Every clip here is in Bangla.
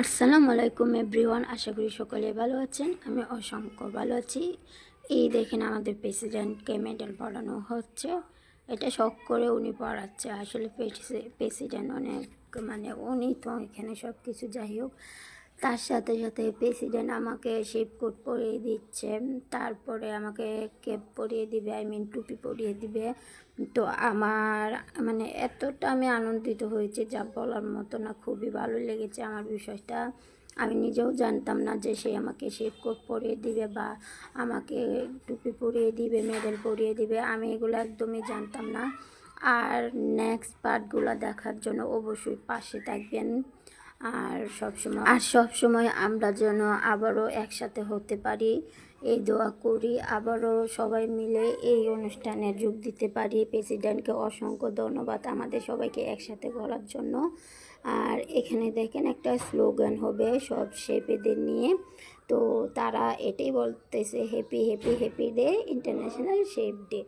আসসালামু আলাইকুম এভরিওয়ান, আশা করি সকলে ভালো আছেন। আমি অসংখ্য ভালো আছি। এই দেখেন আমাদের প্রেসিডেন্টকে মেডেল পড়ানো হচ্ছে। এটা শখ করে উনি পড়াচ্ছে। আসলে প্রেসিডেন্ট অনেক উনি তো এখানে সব কিছু যাই হোক, তার সাথে সাথে প্রেসিডেন্ট আমাকে শেপ কোট পরিয়ে দিচ্ছে, তারপরে আমাকে ক্যাপ পরিয়ে দিবে, টুপি পরিয়ে দিবে। তো আমার এতটা আমি আনন্দিত হয়েছি যা বলার মতো না, খুবই ভালো লেগেছে আমার বিষয়টা। আমি নিজেও জানতাম না যে সে আমাকে শেপ কোট পরিয়ে দিবে বা আমাকে টুপি পরিয়ে দিবে, মেডেল পরিয়ে দিবে, আমি এগুলো একদমই জানতাম না। আর নেক্সট পার্টগুলো দেখার জন্য অবশ্যই পাশে থাকবেন। আর সবসময় আমরা যেন আবারও একসাথে হতে পারি এই দোয়া করি, আবারও সবাই মিলে এই অনুষ্ঠানে যোগ দিতে পারি। প্রেসিডেন্টকে অসংখ্য ধন্যবাদ আমাদের সবাইকে একসাথে করার জন্য। আর এখানে দেখেন একটা স্লোগান হবে সব শেপেদের নিয়ে, তো তারা এটাই বলতেছে happy happy happy day, international shape day.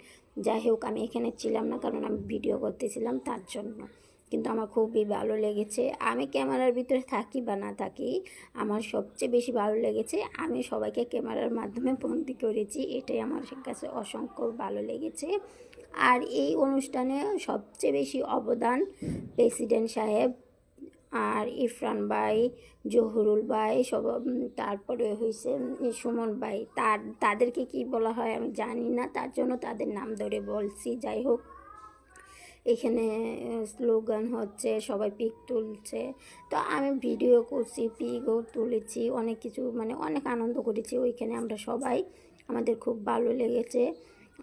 যাই হোক, আমি এখানে ছিলাম না কারণ আমি ভিডিও করতেছিলাম তার জন্য, কিন্তু আমার খুবই ভালো লেগেছে। আমি ক্যামেরার ভিতরে থাকি বা না থাকি, আমার সবচেয়ে বেশি ভালো লেগেছে আমি সবাইকে ক্যামেরার মাধ্যমে বন্দি করেছি, এটাই আমার কাছে অসংখ্য ভালো লেগেছে। আর এই অনুষ্ঠানে সবচেয়ে বেশি অবদান প্রেসিডেন্ট সাহেব আর ইরফান ভাই, জহুরুল ভাই, তারপরে হয়েছে সুমন ভাই, তাদেরকে কি বলা হয় আমি জানি না, তার জন্য তাদের নাম ধরে বলছি। যাই হোক, এখানে স্লোগান হচ্ছে, সবাই পিক তুলছে, তো আমি ভিডিও করছি, পিকও তুলেছি, অনেক কিছু অনেক আনন্দ করেছি ওইখানে আমরা সবাই। আমাদের খুব ভালো লেগেছে।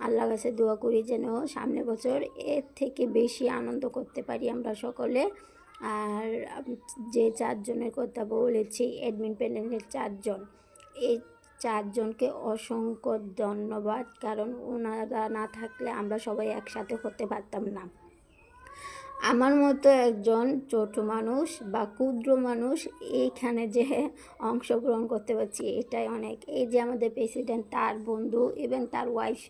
আল্লাহ কাছে দোয়া করি যেন সামনে বছর এর থেকে বেশি আনন্দ করতে পারি আমরা সকলে। আর যে চারজনের কথা বলেছি, অ্যাডমিন প্যানেলের চারজন, এই চারজনকে অসংখ্য ধন্যবাদ, কারণ ওনারা না থাকলে আমরা সবাই একসাথে হতে পারতাম না। আমার মতো একজন ছোট মানুষ বা ক্ষুদ্র মানুষ এইখানে যে অংশগ্রহণ করতে পারছি, এটাই অনেক। এই যে আমাদের প্রেসিডেন্ট, তার বন্ধু এবং তার ওয়াইফ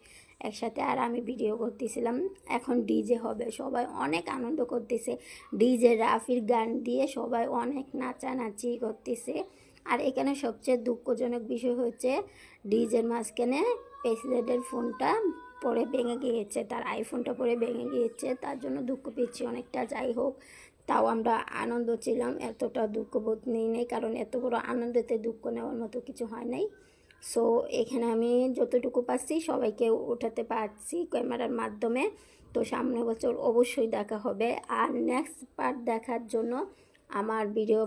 একসাথে, আর আমি ভিডিও করতেছিলাম। এখন ডিজে হবে, সবাই অনেক আনন্দ করতেছে, ডিজে রাফির গান দিয়ে সবাই অনেক নাচানাচি করতেছে। আর এখানে সবচেয়ে দুঃখজনক বিষয় হচ্ছে ডিজের মাঝখানে প্রেসিডেন্টের ফোনটা পরে ভেঙে গিয়েছে, তার আইফোনটা পরে ভেঙে গিয়েছে, তার জন্য দুঃখ পেয়েছি অনেকটা। যাই হোক, তাও আমরা আনন্দ ছিলাম, এতটা দুঃখবোধ নেই, কারণ এত বড় আনন্দতে দুঃখ নেওয়ার মতো কিছু হয় নাই। সো এখানে আমি যতটুকু পারছি সবাইকে ওঠাতে পারছি ক্যামেরার মাধ্যমে। তো সামনে বছর অবশ্যই দেখা হবে। আর নেক্সট পার্ট দেখার জন্য আমার ভিডিও